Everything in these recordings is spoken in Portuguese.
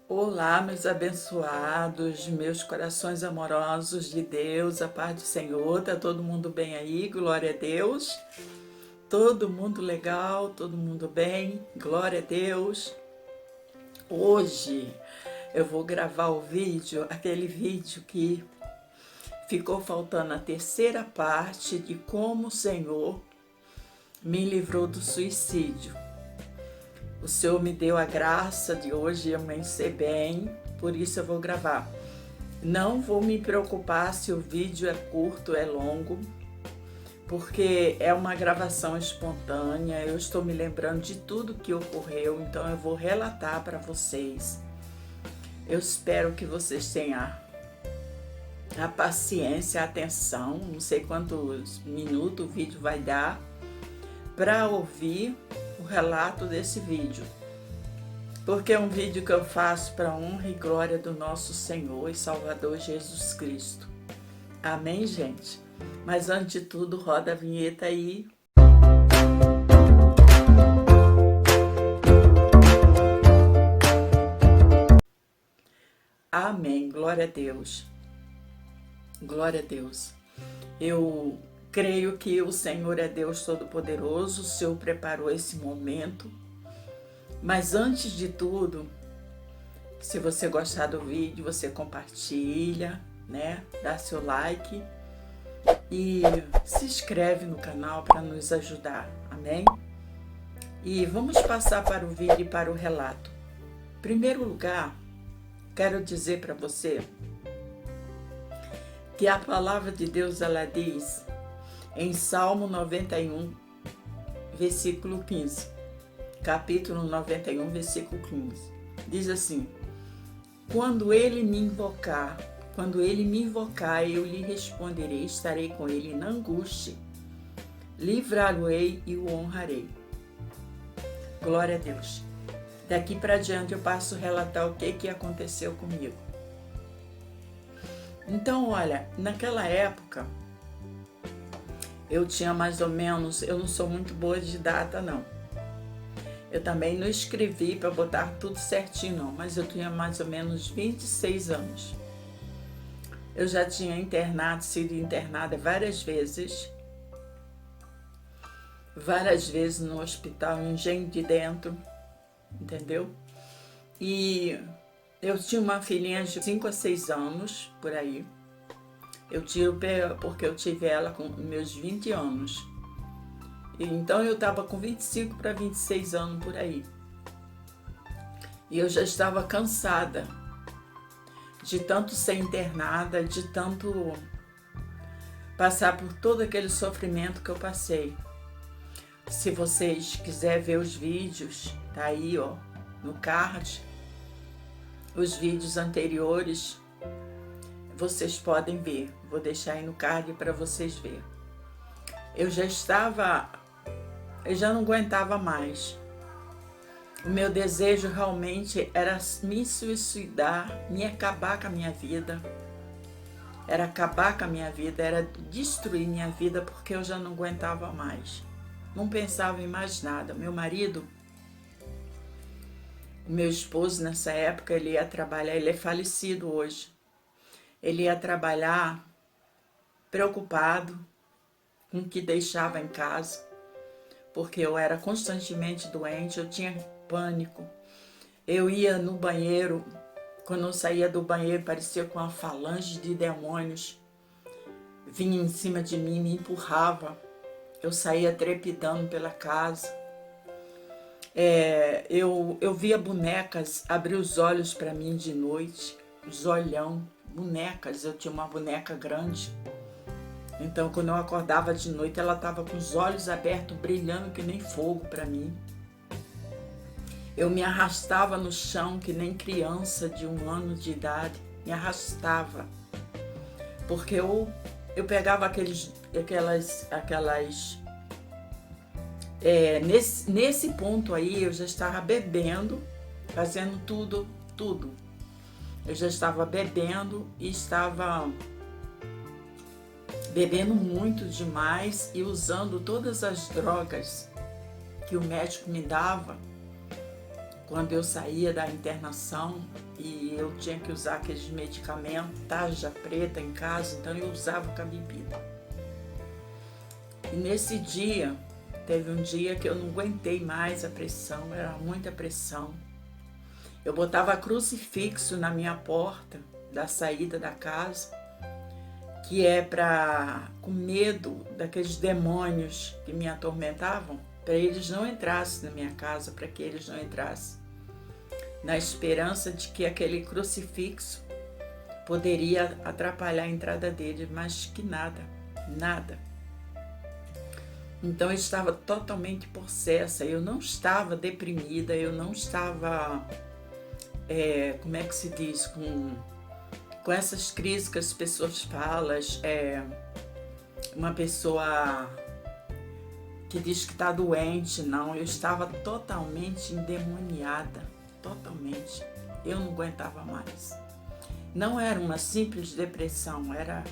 Olá, meus abençoados, meus corações amorosos de Deus, a paz do Senhor, tá todo mundo bem aí? Glória a Deus. Todo mundo legal, todo mundo bem, glória a Deus. Hoje eu vou gravar o vídeo, aquele vídeo que ficou faltando a terceira parte de como o Senhor me livrou do suicídio. O Senhor me deu a graça de hoje amanhecer bem, por isso eu vou gravar. Não vou me preocupar se o vídeo é curto, é longo, porque é uma gravação espontânea, eu estou me lembrando de tudo que ocorreu, então eu vou relatar para vocês. Eu espero que vocês tenham a paciência, a atenção, não sei quantos minutos o vídeo vai dar, para ouvir o relato desse vídeo. Porque é um vídeo que eu faço para a honra e glória do nosso Senhor e Salvador Jesus Cristo. Amém, gente? Mas antes de tudo, roda a vinheta aí. Amém, glória a Deus. Glória a Deus. Eu creio que o Senhor é Deus Todo-Poderoso, o Senhor preparou esse momento. Mas antes de tudo, se você gostar do vídeo, você compartilha, né? Dá seu like e se inscreve no canal para nos ajudar, amém? E vamos passar para o vídeo e para o relato. Em primeiro lugar, quero dizer para você que a palavra de Deus, ela diz em Salmo 91, versículo 15, capítulo 91, versículo 15, diz assim: quando ele me invocar, eu lhe responderei, estarei com ele na angústia, livrá-lo-ei e o honrarei. Glória a Deus. Daqui para diante eu passo a relatar o que aconteceu comigo. Então, olha, naquela época, eu tinha mais ou menos, eu não sou muito boa de data não. Eu também não escrevi para botar tudo certinho não, mas eu tinha mais ou menos 26 anos. Eu já tinha sido internada várias vezes no hospital em Engenho de Dentro, entendeu? E eu tinha uma filhinha de 5 a 6 anos, por aí. Eu tiro porque eu tive ela com meus 20 anos. Então eu estava com 25 para 26 anos por aí. E eu já estava cansada de tanto ser internada, de tanto passar por todo aquele sofrimento que eu passei. Se vocês quiserem ver os vídeos, tá aí, ó, no card. Os vídeos anteriores, vocês podem ver. Vou deixar aí no card para vocês verem. Eu já não aguentava mais. O meu desejo realmente era me suicidar, me acabar com a minha vida. Era acabar com a minha vida, era destruir minha vida, porque eu já não aguentava mais. Não pensava em mais nada. Meu marido, o meu esposo nessa época, ele ia trabalhar, ele é falecido hoje. Ele ia trabalhar preocupado com o que deixava em casa, porque eu era constantemente doente, eu tinha pânico. Eu ia no banheiro, quando eu saía do banheiro, parecia com uma falange de demônios. Vinha em cima de mim, me empurrava. Eu saía trepidando pela casa. Eu via bonecas abrir os olhos para mim de noite, os olhão, bonecas. Eu tinha uma boneca grande. Então, quando eu acordava de noite, ela estava com os olhos abertos, brilhando que nem fogo para mim. Eu me arrastava no chão que nem criança de 1 ano de idade. Me arrastava. Porque eu pegava nesse ponto aí, eu já estava bebendo, fazendo tudo. Eu já estava bebendo e estava bebendo muito demais e usando todas as drogas que o médico me dava quando eu saía da internação e eu tinha que usar aqueles medicamentos, tarja preta em casa, então eu usava com a bebida. E nesse dia, teve um dia que eu não aguentei mais a pressão, era muita pressão. Eu botava crucifixo na minha porta da saída da casa, que é com medo daqueles demônios que me atormentavam, para eles não entrassem na minha casa, para que eles não entrassem, na esperança de que aquele crucifixo poderia atrapalhar a entrada deles, mas que nada. Então eu estava totalmente possessa, eu não estava deprimida, eu não estava, como é que se diz, com essas crises que as pessoas falam, uma pessoa que diz que está doente, não, eu estava totalmente endemoniada, totalmente, eu não aguentava mais. Não era uma simples depressão, era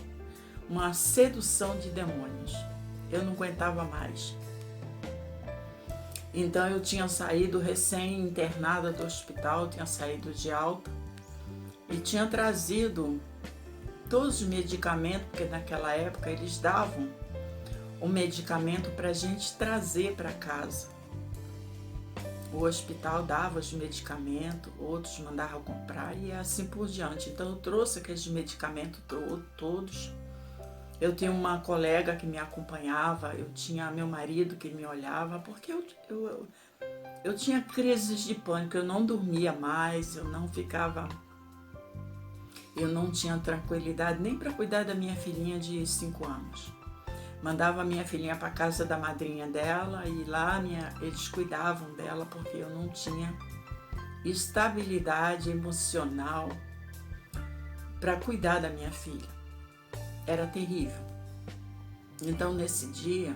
uma sedução de demônios, eu não aguentava mais. Então eu tinha saído recém-internada do hospital, tinha saído de alta e tinha trazido todos os medicamentos, porque naquela época eles davam o medicamento para a gente trazer para casa. O hospital dava os medicamentos, outros mandavam comprar e assim por diante. Então eu trouxe aqueles medicamentos todos. Eu tinha uma colega que me acompanhava, eu tinha meu marido que me olhava, porque eu tinha crises de pânico, eu não dormia mais, eu não tinha tranquilidade nem para cuidar da minha filhinha de 5 anos. Mandava a minha filhinha para casa da madrinha dela e lá eles cuidavam dela porque eu não tinha estabilidade emocional para cuidar da minha filha. Era terrível. Então nesse dia,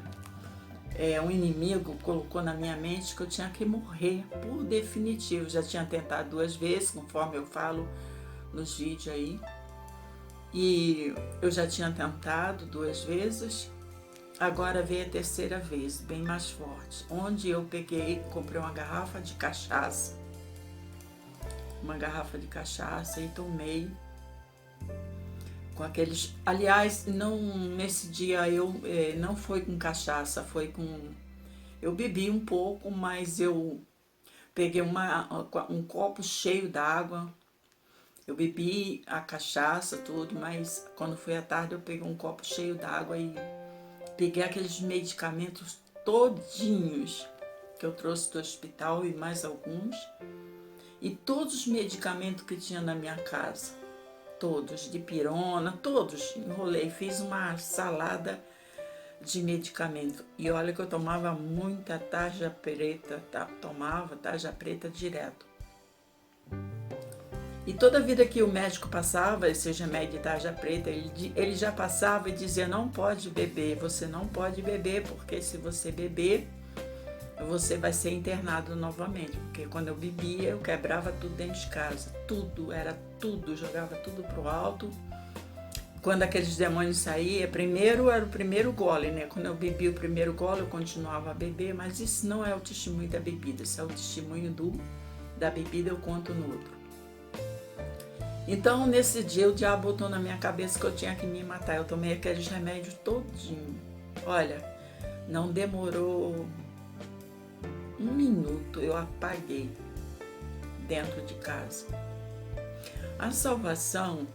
um inimigo colocou na minha mente que eu tinha que morrer por definitivo. Já tinha tentado 2 vezes, conforme eu falo nos vídeos aí. E eu já tinha tentado 2 vezes. Agora veio a 3ª vez, bem mais forte, onde eu comprei uma garrafa de cachaça. E tomei com aqueles... Aliás, nesse dia não foi com cachaça, foi com... Eu bebi um pouco, mas eu peguei um copo cheio d'água. Eu bebi a cachaça, tudo, mas quando foi à tarde eu peguei um copo cheio d'água e peguei aqueles medicamentos todinhos que eu trouxe do hospital e mais alguns. E todos os medicamentos que tinha na minha casa, todos, de pirona, todos, enrolei, fiz uma salada de medicamento. E olha que eu tomava muita tarja preta, tomava tarja preta direto. E toda vida que o médico passava, esse remédio de tarja preta, ele já passava e dizia, não pode beber, você não pode beber, porque se você beber, você vai ser internado novamente. Porque quando eu bebia, eu quebrava tudo dentro de casa, tudo, jogava tudo pro alto. Quando aqueles demônios saíam, era o primeiro gole, né? Quando eu bebi o primeiro gole, eu continuava a beber, mas isso não é o testemunho da bebida, isso é o testemunho da bebida, eu conto no outro. Então, nesse dia, o diabo botou na minha cabeça que eu tinha que me matar. Eu tomei aqueles remédios todinho. Olha, não demorou 1 minuto, eu apaguei dentro de casa. A salvação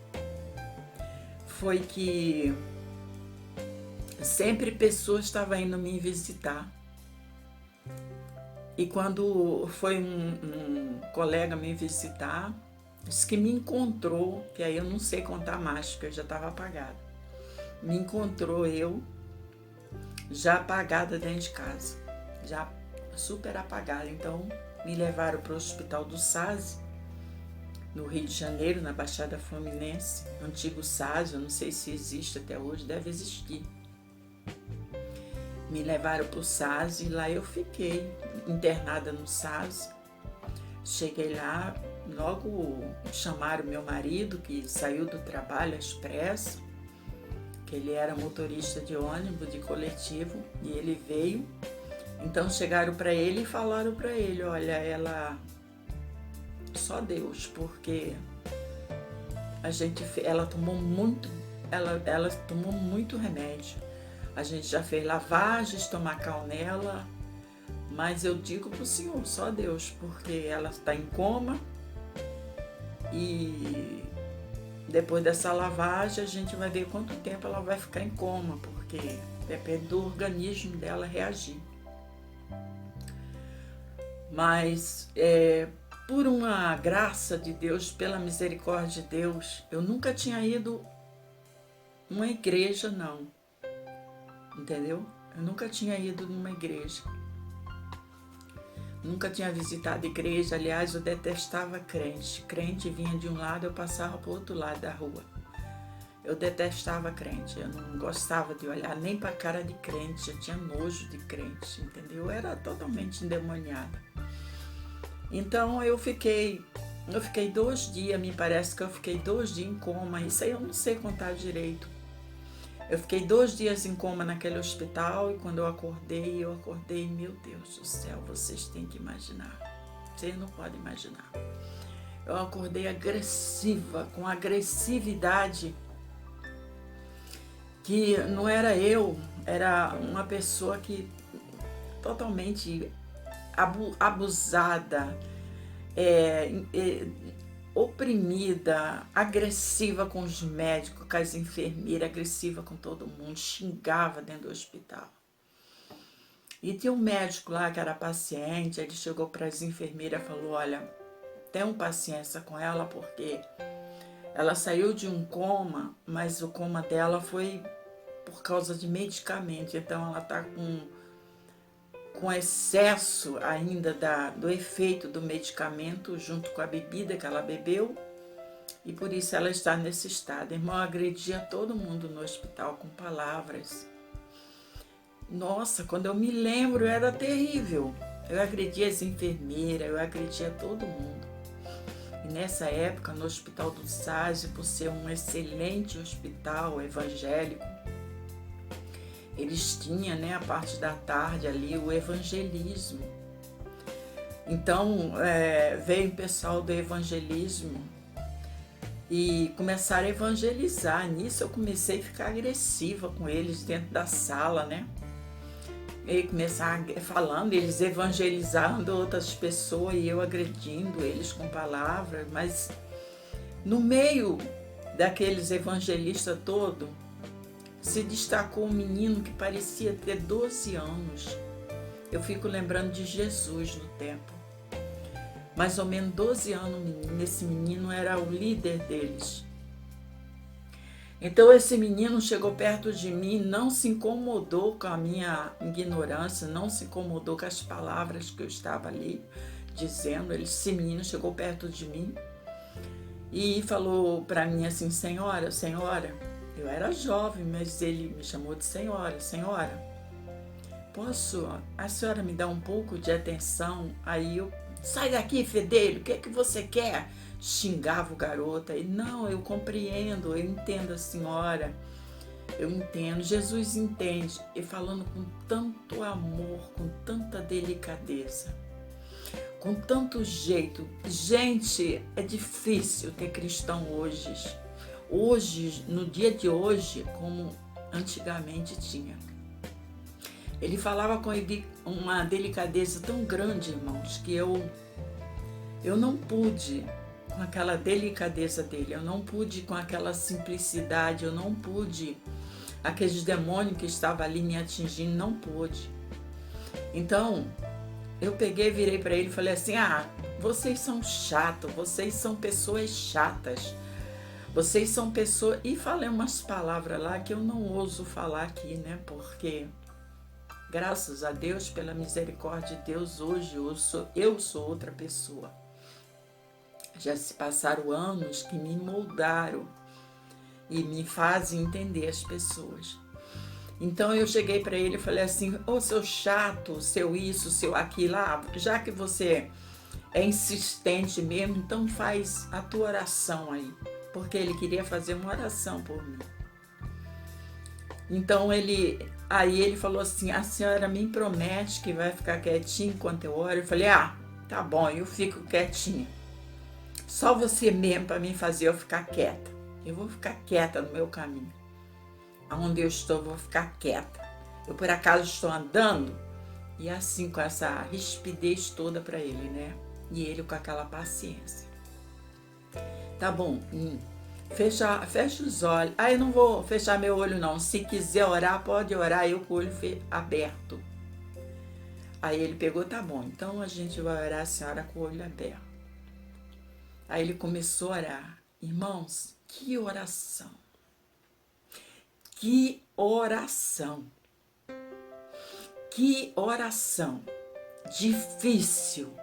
foi que sempre pessoas estavam indo me visitar. E quando foi um colega me visitar, disse que me encontrou, que aí eu não sei contar mais, porque eu já estava apagada. Me encontrou eu, já apagada dentro de casa, já super apagada. Então, me levaram para o Hospital do SASI, no Rio de Janeiro, na Baixada Fluminense, antigo SASI, eu não sei se existe até hoje, deve existir. Me levaram para o SASI e lá eu fiquei internada no SASI. Cheguei lá, logo chamaram meu marido, que saiu do trabalho expresso, que ele era motorista de ônibus, de coletivo, e ele veio. Então chegaram para ele e falaram para ele, olha, ela só Deus, porque ela tomou muito, ela tomou muito remédio. A gente já fez lavagem estomacal nela, mas eu digo pro Senhor, só Deus, porque ela está em coma e depois dessa lavagem a gente vai ver quanto tempo ela vai ficar em coma, porque depende do organismo dela reagir. Mas por uma graça de Deus, pela misericórdia de Deus, eu nunca tinha ido numa igreja, não. Entendeu? Eu nunca tinha ido numa igreja. Nunca tinha visitado igreja. Aliás, eu detestava crente. Crente vinha de um lado, eu passava para o outro lado da rua. Eu detestava crente. Eu não gostava de olhar nem para a cara de crente. Eu tinha nojo de crente, entendeu? Eu era totalmente endemoniada. Então eu fiquei 2 dias, me parece que eu fiquei 2 dias em coma. Isso aí eu não sei contar direito. Eu fiquei 2 dias em coma naquele hospital e quando eu acordei, meu Deus do céu, vocês têm que imaginar. Vocês não podem imaginar. Eu acordei agressiva, com agressividade, que não era eu, era uma pessoa que totalmente abusada, oprimida, agressiva com os médicos, com as enfermeiras, agressiva com todo mundo, xingava dentro do hospital. E tinha um médico lá que era paciente, ele chegou para as enfermeiras e falou, olha, tenham paciência com ela porque ela saiu de um coma, mas o coma dela foi por causa de medicamento, então ela está com excesso ainda do efeito do medicamento junto com a bebida que ela bebeu e por isso ela está nesse estado. Irmão, agredia todo mundo no hospital com palavras. Nossa, quando eu me lembro era terrível. Eu agredia as enfermeiras, eu agredia todo mundo. E nessa época, no Hospital do SASE, por ser um excelente hospital evangélico, eles tinham, a parte da tarde ali, o evangelismo. Então, veio o pessoal do evangelismo e começaram a evangelizar. Nisso eu comecei a ficar agressiva com eles dentro da sala, E começaram falando, eles evangelizando outras pessoas e eu agredindo eles com palavras. Mas no meio daqueles evangelistas todos, se destacou um menino que parecia ter 12 anos. Eu fico lembrando de Jesus no tempo. Mais ou menos 12 anos, esse menino era o líder deles. Então esse menino chegou perto de mim, não se incomodou com a minha ignorância, não se incomodou com as palavras que eu estava ali dizendo. Esse menino chegou perto de mim e falou para mim assim, senhora, eu era jovem, mas ele me chamou de senhora, posso, a senhora me dá um pouco de atenção? Aí eu, sai daqui, fedelho, o que é que você quer? Xingava o garoto, aí, não, eu compreendo, eu entendo a senhora, eu entendo, Jesus entende, e falando com tanto amor, com tanta delicadeza, com tanto jeito. Gente, é difícil ter cristão hoje, no dia de hoje, como antigamente tinha. Ele falava com uma delicadeza tão grande, irmãos, que eu não pude com aquela delicadeza dele, eu não pude com aquela simplicidade, eu não pude, aqueles demônios que estavam ali me atingindo, não pude. Então, eu peguei, virei para ele e falei assim, vocês são chatos, vocês são pessoas chatas, vocês são pessoas... E falei umas palavras lá que eu não ouso falar aqui, porque graças a Deus, pela misericórdia de Deus, hoje eu sou outra pessoa. Já se passaram anos que me moldaram e me fazem entender as pessoas. Então eu cheguei para ele e falei assim, seu chato, seu isso, seu aquilo, já que você é insistente mesmo, então faz a tua oração aí. Porque ele queria fazer uma oração por mim. Então ele falou assim, a senhora me promete que vai ficar quietinha enquanto eu oro? Eu falei, tá bom, eu fico quietinha. Só você mesmo para me fazer eu ficar quieta. Eu vou ficar quieta no meu caminho. Aonde eu estou, eu vou ficar quieta. Eu por acaso estou andando e assim com essa rispidez toda para ele, né? E ele com aquela paciência. Tá bom, fecha os olhos. Ah, eu não vou fechar meu olho não. Se quiser orar, pode orar, eu com o olho aberto. Aí ele pegou, tá bom, então a gente vai orar a senhora com o olho aberto. Aí ele começou a orar. Irmãos, que oração. Que oração. Que oração difícil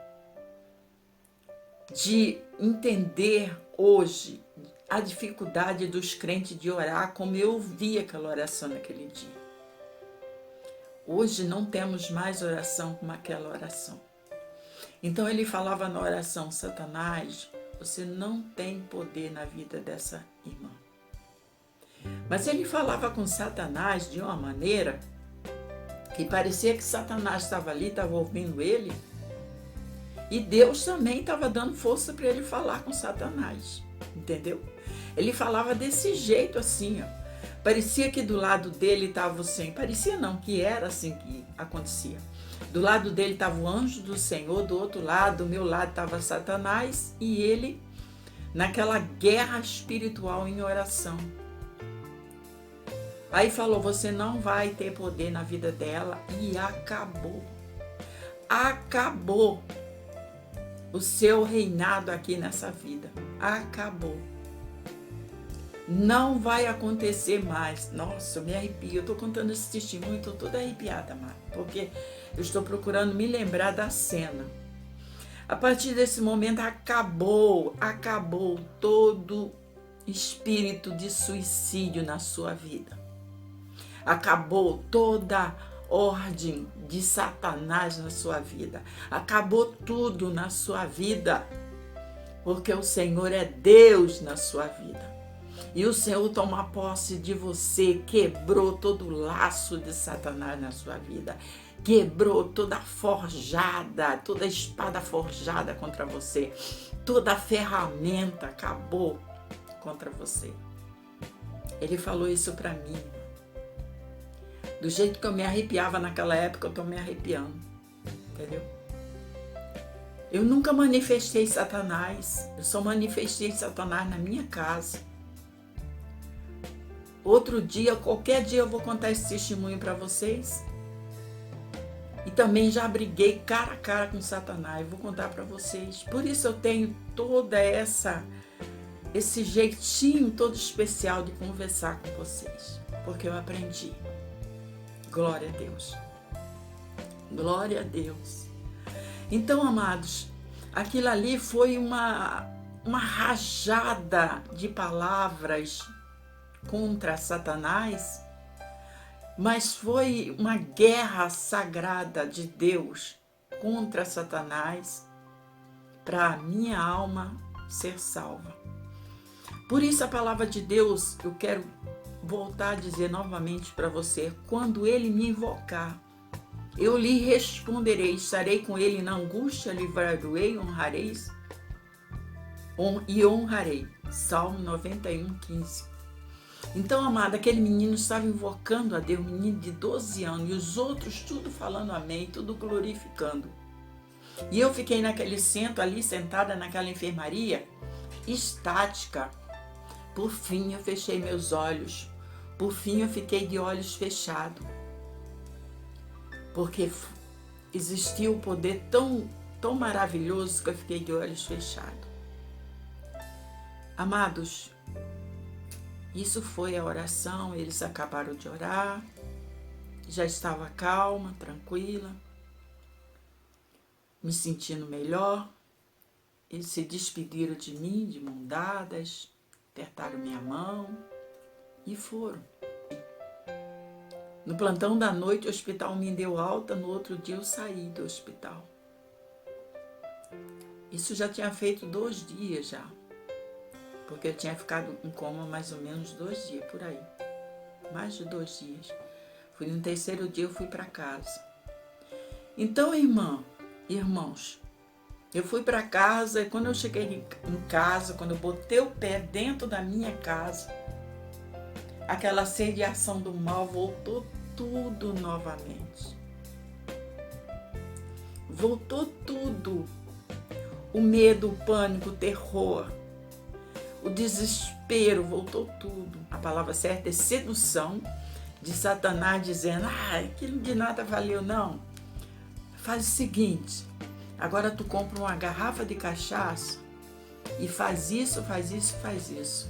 de entender hoje a dificuldade dos crentes de orar como eu vi aquela oração naquele dia. Hoje não temos mais oração como aquela oração. Então ele falava na oração: Satanás, você não tem poder na vida dessa irmã. Mas ele falava com Satanás de uma maneira que parecia que Satanás estava ali, estava ouvindo ele, e Deus também estava dando força para ele falar com Satanás, entendeu? Ele falava desse jeito assim, ó. Parecia que do lado dele estava o Senhor, parecia não, que era assim que acontecia. Do lado dele estava o anjo do Senhor, do outro lado, do meu lado estava Satanás, e ele naquela guerra espiritual em oração. Aí falou, você não vai ter poder na vida dela, e acabou. Acabou o seu reinado aqui nessa vida. Acabou. Não vai acontecer mais. Nossa, eu me arrepio. Eu estou contando esse testemunho, estou toda arrepiada, Mar, porque eu estou procurando me lembrar da cena. A partir desse momento acabou todo espírito de suicídio na sua vida. Acabou toda ordem de Satanás na sua vida. Acabou tudo na sua vida, porque o Senhor é Deus na sua vida. E o Senhor toma posse de você, quebrou todo o laço de Satanás na sua vida. Quebrou toda forjada, toda espada forjada contra você. Toda ferramenta acabou contra você. Ele falou isso para mim. Do jeito que eu me arrepiava naquela época, eu estou me arrepiando. Entendeu? Eu nunca manifestei Satanás. Eu só manifestei Satanás na minha casa. Outro dia, qualquer dia eu vou contar esse testemunho para vocês. E também já briguei cara a cara com Satanás. Vou contar para vocês. Por isso eu tenho toda esse jeitinho todo especial de conversar com vocês. Porque eu aprendi. Glória a Deus. Glória a Deus. Então, amados, aquilo ali foi uma rajada de palavras contra Satanás, mas foi uma guerra sagrada de Deus contra Satanás para a minha alma ser salva. Por isso a palavra de Deus, eu quero voltar a dizer novamente para você, quando ele me invocar, eu lhe responderei, estarei com ele na angústia, livrar-do-ei, honrareis e honrarei. Salmo 91:15. Então, amada, aquele menino estava invocando a Deus, um menino de 12 anos, e os outros tudo falando amém, tudo glorificando. E eu fiquei naquele centro ali, sentada naquela enfermaria, estática. Por fim, eu fechei meus olhos. Por fim, eu fiquei de olhos fechados. Porque existia um poder tão maravilhoso que eu fiquei de olhos fechados. Amados, isso foi a oração, eles acabaram de orar, já estava calma, tranquila, me sentindo melhor. Eles se despediram de mim, de mão dadas, apertaram minha mão e foram. No plantão da noite, o hospital me deu alta, no outro dia eu saí do hospital. Isso já tinha feito 2 dias já, porque eu tinha ficado em coma mais ou menos 2 dias, por aí. Mais de 2 dias. Fui no 3º dia, eu fui para casa. Então, irmãos, Eu fui para casa e quando eu cheguei em casa, quando eu botei o pé dentro da minha casa, aquela assediação do mal voltou tudo novamente. Voltou tudo. O medo, o pânico, o terror, o desespero, voltou tudo. A palavra certa é sedução de Satanás dizendo, aquilo de nada valeu, não. Faz o seguinte, agora tu compra uma garrafa de cachaça e faz isso, faz isso, faz isso.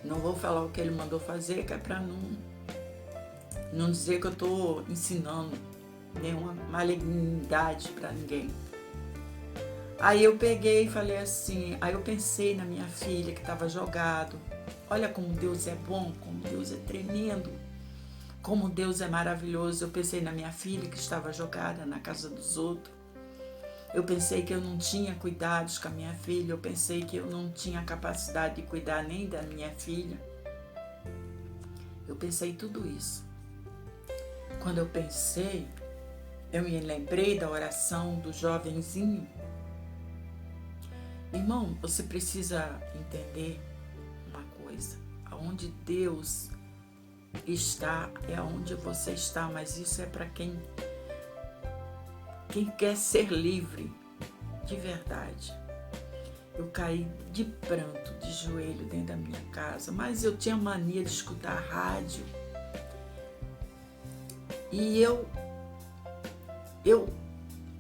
Não vou falar o que ele mandou fazer, que é para não dizer que eu estou ensinando nenhuma malignidade para ninguém. Aí eu peguei e falei assim, aí eu pensei na minha filha que estava jogado. Olha como Deus é bom, como Deus é tremendo, como Deus é maravilhoso. Eu pensei na minha filha que estava jogada na casa dos outros. Eu pensei que eu não tinha cuidados com a minha filha. Eu pensei que eu não tinha capacidade de cuidar nem da minha filha. Eu pensei tudo isso. Quando eu pensei, eu me lembrei da oração do jovenzinho. Irmão, você precisa entender uma coisa. Aonde Deus está é aonde você está, mas isso é para quem quer ser livre de verdade. Eu caí de pranto, de joelho dentro da minha casa, mas eu tinha mania de escutar rádio. E eu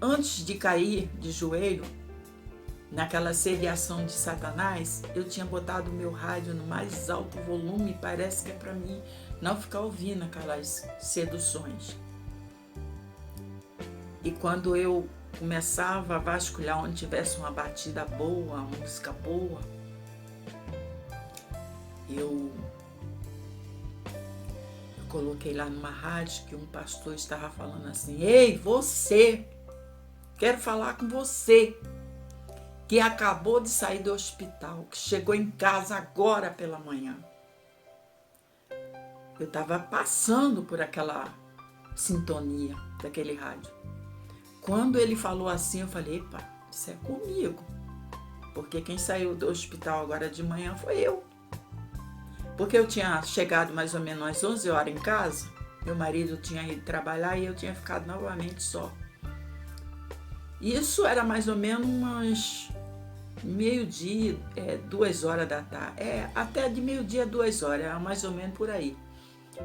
antes de cair de joelho, naquela assediação de Satanás, eu tinha botado o meu rádio no mais alto volume, parece que é para mim não ficar ouvindo aquelas seduções. E quando eu começava a vasculhar onde tivesse uma batida boa, uma música boa, eu coloquei lá numa rádio que um pastor estava falando assim, ei, você, quero falar com você, que acabou de sair do hospital, que chegou em casa agora pela manhã. Eu estava passando por aquela sintonia daquele rádio. Quando ele falou assim, eu falei, epa, isso é comigo. Porque quem saiu do hospital agora de manhã foi eu. Porque eu tinha chegado mais ou menos às 11 horas em casa, meu marido tinha ido trabalhar e eu tinha ficado novamente só. Isso era mais ou menos umas meio-dia, 2 horas da tarde. Até de meio-dia a 2 horas, era mais ou menos por aí.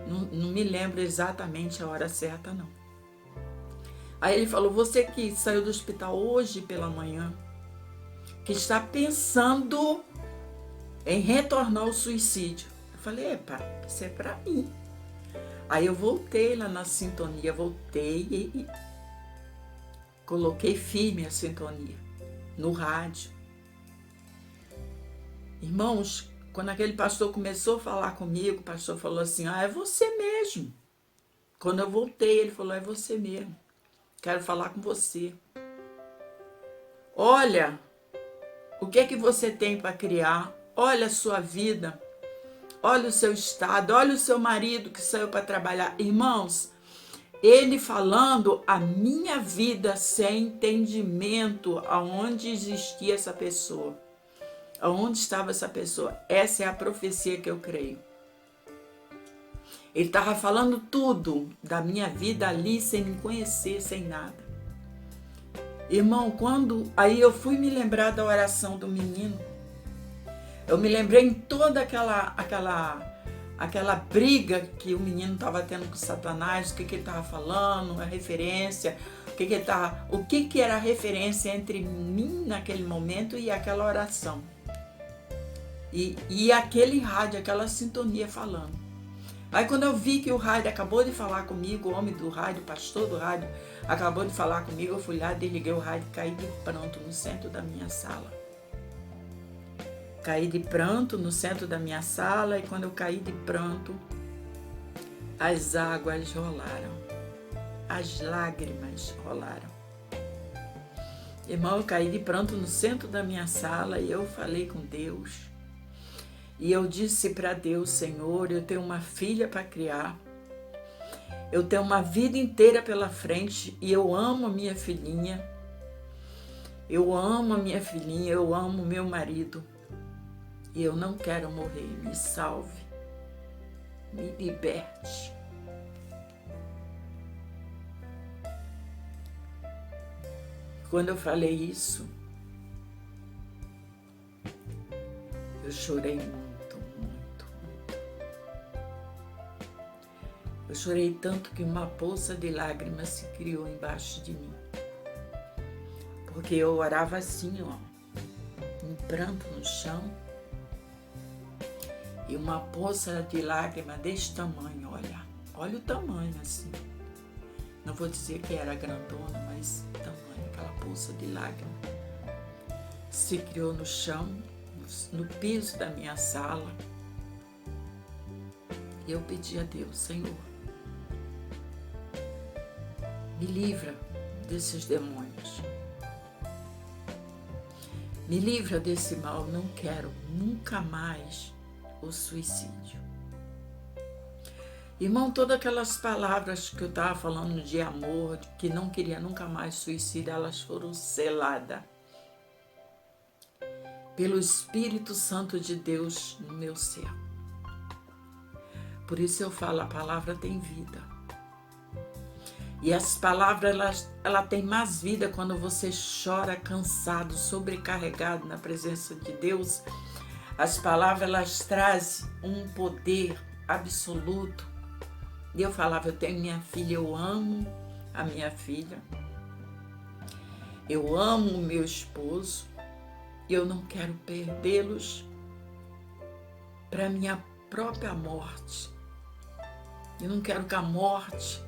Não me lembro exatamente a hora certa, não. Aí ele falou, você que saiu do hospital hoje pela manhã, que está pensando em retornar ao suicídio. Eu falei, epa, isso é pra mim. Aí eu voltei lá na sintonia, voltei e coloquei firme a sintonia no rádio. Irmãos, quando aquele pastor começou a falar comigo, o pastor falou assim, é você mesmo. Quando eu voltei, ele falou, é você mesmo. Quero falar com você. Olha, o que é que você tem para criar? Olha a sua vida. Olha o seu estado. Olha o seu marido que saiu para trabalhar. Irmãos, ele falando a minha vida sem entendimento aonde existia essa pessoa. Aonde estava essa pessoa? Essa é a profecia que eu creio. Ele estava falando tudo da minha vida ali, sem me conhecer, sem nada. Irmão, aí eu fui me lembrar da oração do menino, eu me lembrei em toda aquela briga que o menino estava tendo com Satanás, o que ele estava falando, a referência, o que era a referência entre mim naquele momento e aquela oração. E aquele rádio, aquela sintonia falando. Aí quando eu vi que o rádio acabou de falar comigo, o homem do rádio, o pastor do rádio, acabou de falar comigo, eu fui lá, desliguei o rádio e caí de pranto no centro da minha sala. Caí de pranto no centro da minha sala e quando eu caí de pranto, as águas rolaram, as lágrimas rolaram. Irmão, eu caí de pranto no centro da minha sala e eu falei com Deus. E eu disse para Deus, Senhor, eu tenho uma filha para criar, eu tenho uma vida inteira pela frente e eu amo a minha filhinha. Eu amo a minha filhinha, eu amo o meu marido. E eu não quero morrer. Me salve. Me liberte. Quando eu falei isso, eu chorei muito, muito, muito. Eu chorei tanto que uma poça de lágrimas se criou embaixo de mim. Porque eu orava assim, ó, em pranto no chão, e uma poça de lágrima desse tamanho, olha o tamanho assim. Não vou dizer que era grandona, mas tamanho, aquela poça de lágrima se criou no chão, no piso da minha sala. E eu pedi a Deus: Senhor, me livra desses demônios. Me livra desse mal, não quero nunca mais o suicídio. Irmão, todas aquelas palavras que eu estava falando de amor, que não queria nunca mais suicídio, elas foram seladas pelo Espírito Santo de Deus no meu ser. Por isso eu falo, a palavra tem vida. E as palavras, ela tem mais vida quando você chora cansado, sobrecarregado na presença de Deus. As palavras, elas trazem um poder absoluto. E eu falava, eu tenho minha filha, eu amo a minha filha. Eu amo o meu esposo. E eu não quero perdê-los para minha própria morte. Eu não quero que a morte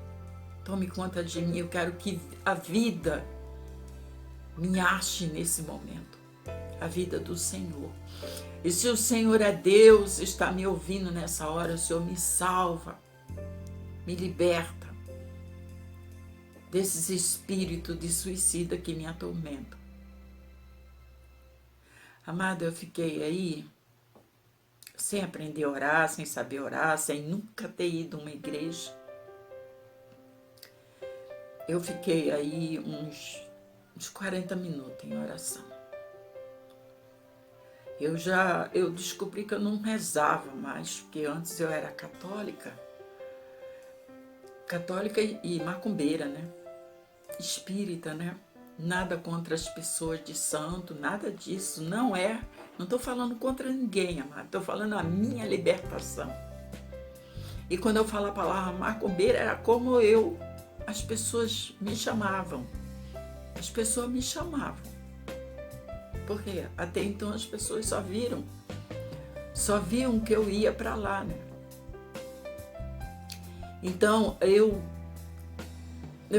tome conta de mim. Eu quero que a vida me ache nesse momento. A vida do Senhor. E se o Senhor é Deus, está me ouvindo nessa hora, o Senhor me salva, me liberta desses espíritos de suicida que me atormentam. Amado, eu fiquei aí sem aprender a orar, sem saber orar, sem nunca ter ido a uma igreja. Eu fiquei aí uns 40 minutos em oração. Eu descobri que eu não rezava mais, porque antes eu era católica e macumbeira, né? Espírita, né? Nada contra as pessoas de santo, nada disso, não estou falando contra ninguém, amado, estou falando a minha libertação. E quando eu falo a palavra macumbeira, era como as pessoas me chamavam, porque até então as pessoas só viam que eu ia para lá, né? Então eu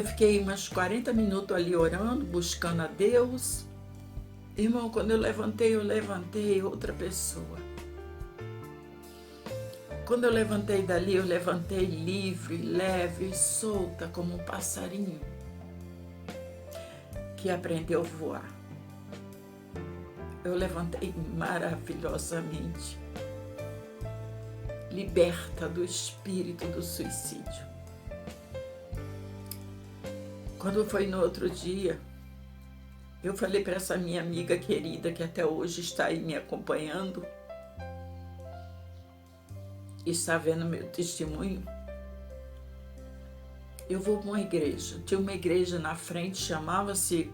fiquei umas 40 minutos ali orando, buscando a Deus. Irmão, quando eu levantei outra pessoa. Quando eu levantei dali, eu levantei livre, leve, solta, como um passarinho que aprendeu a voar. Eu levantei maravilhosamente, liberta do espírito do suicídio. Quando foi no outro dia, eu falei para essa minha amiga querida, que até hoje está aí me acompanhando, e está vendo meu testemunho. Eu vou para uma igreja. Tinha uma igreja na frente, chamava-se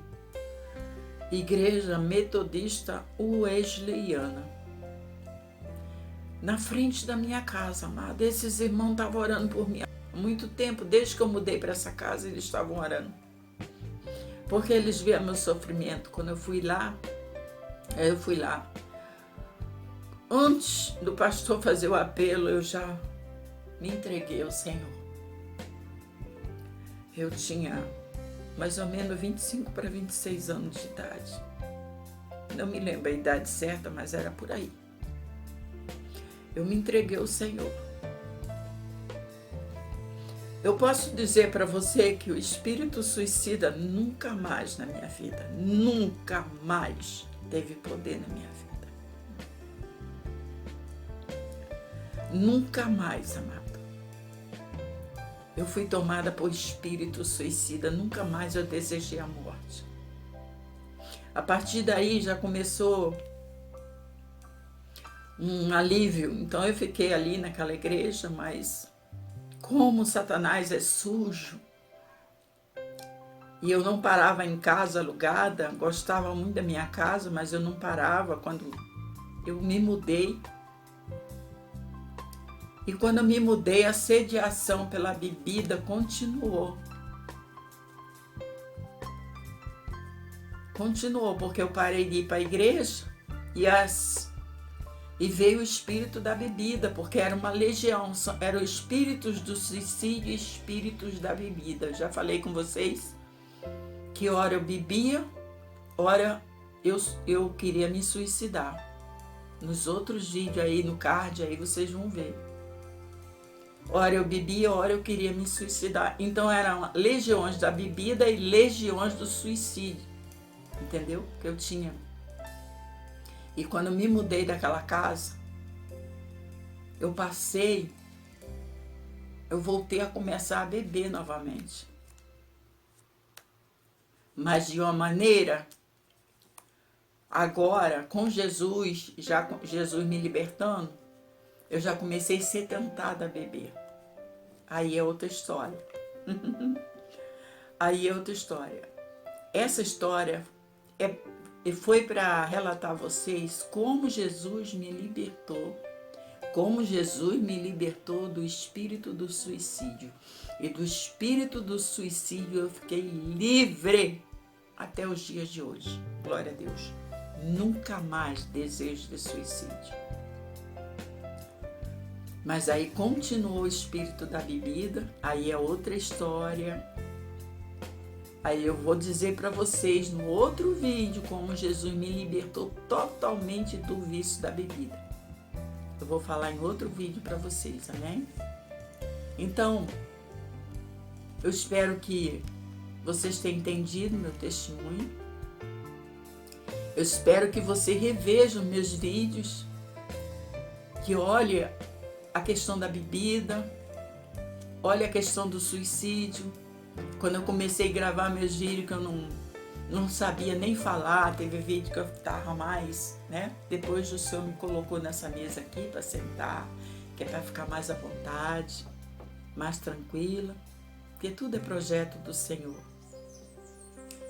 Igreja Metodista Wesleyana. Na frente da minha casa, amada. Esses irmãos estavam orando por mim. Muito tempo, desde que eu mudei para essa casa, eles estavam orando. Porque eles viam meu sofrimento. Quando eu fui lá, Antes do pastor fazer o apelo, eu já me entreguei ao Senhor. Eu tinha mais ou menos 25 para 26 anos de idade. Não me lembro a idade certa, mas era por aí. Eu me entreguei ao Senhor. Eu posso dizer para você que o espírito suicida nunca mais na minha vida, nunca mais teve poder na minha vida. Nunca mais, amado. Eu fui tomada por espírito suicida, nunca mais eu desejei a morte. A partir daí já começou um alívio. Então eu fiquei ali naquela igreja, mas como Satanás é sujo, e eu não parava em casa alugada, gostava muito da minha casa, mas eu não parava quando eu me mudei. E quando eu me mudei, a sediação pela bebida continuou. Continuou, porque eu parei de ir para a igreja e veio o espírito da bebida, porque era uma legião, eram espíritos do suicídio e espíritos da bebida. Eu já falei com vocês que ora eu bebia, ora eu queria me suicidar. Nos outros vídeos aí, no card aí, vocês vão ver. Ora eu bebia, ora eu queria me suicidar. Então eram legiões da bebida e legiões do suicídio. Entendeu? Que eu tinha. E quando eu me mudei daquela casa, eu voltei a começar a beber novamente. Mas de uma maneira, agora, com Jesus, já com Jesus me libertando, eu já comecei a ser tentada a beber. Aí é outra história. Aí é outra história. Essa história foi para relatar a vocês como Jesus me libertou, do espírito do suicídio. E do espírito do suicídio eu fiquei livre até os dias de hoje. Glória a Deus. Nunca mais desejo de suicídio. Mas aí continuou o espírito da bebida, aí é outra história. Aí eu vou dizer para vocês no outro vídeo como Jesus me libertou totalmente do vício da bebida. Eu vou falar em outro vídeo para vocês, amém? Então, eu espero que vocês tenham entendido meu testemunho. Eu espero que você reveja os meus vídeos, que olhe a questão da bebida, olhe a questão do suicídio. Quando eu comecei a gravar meus vídeos, que eu não sabia nem falar, teve vídeo que eu estava mais, né? Depois o Senhor me colocou nessa mesa aqui para sentar, que é para ficar mais à vontade, mais tranquila, porque tudo é projeto do Senhor.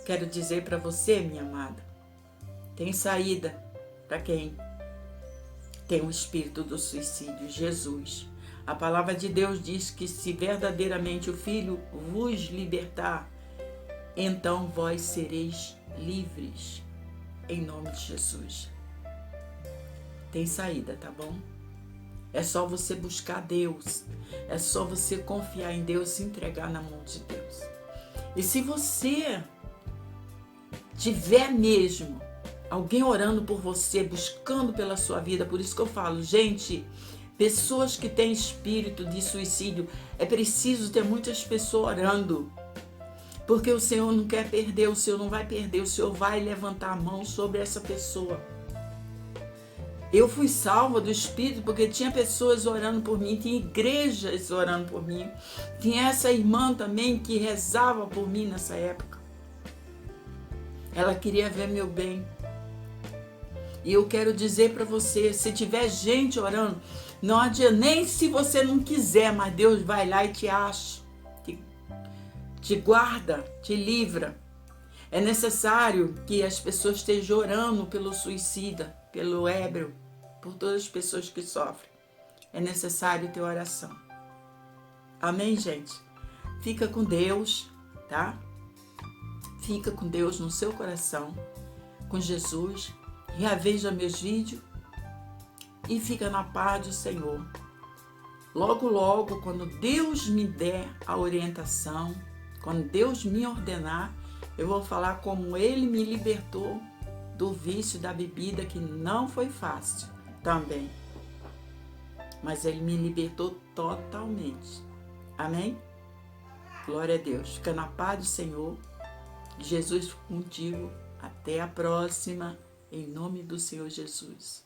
Quero dizer para você, minha amada, tem saída para quem tem o espírito do suicídio, Jesus. A palavra de Deus diz que se verdadeiramente o Filho vos libertar, então vós sereis livres, em nome de Jesus. Tem saída, tá bom? É só você buscar Deus, é só você confiar em Deus e se entregar na mão de Deus. E se você tiver mesmo alguém orando por você, buscando pela sua vida, por isso que eu falo, gente, pessoas que têm espírito de suicídio, é preciso ter muitas pessoas orando, porque o Senhor não quer perder, o Senhor não vai perder, o Senhor vai levantar a mão sobre essa pessoa. Eu fui salva do espírito porque tinha pessoas orando por mim, tinha igrejas orando por mim, tinha essa irmã também que rezava por mim nessa época. Ela queria ver meu bem. E eu quero dizer para você, se tiver gente orando, não adianta, nem se você não quiser, mas Deus vai lá e te acha, te guarda, te livra. É necessário que as pessoas estejam orando pelo suicida, pelo ébrio, por todas as pessoas que sofrem. É necessário ter oração. Amém, gente? Fica com Deus, tá? Fica com Deus no seu coração, com Jesus. Reveja meus vídeos e fica na paz do Senhor. Logo, logo, quando Deus me der a orientação, quando Deus me ordenar, eu vou falar como Ele me libertou do vício da bebida, que não foi fácil também. Mas Ele me libertou totalmente. Amém? Glória a Deus. Fica na paz do Senhor. Jesus contigo. Até a próxima. Em nome do Senhor Jesus.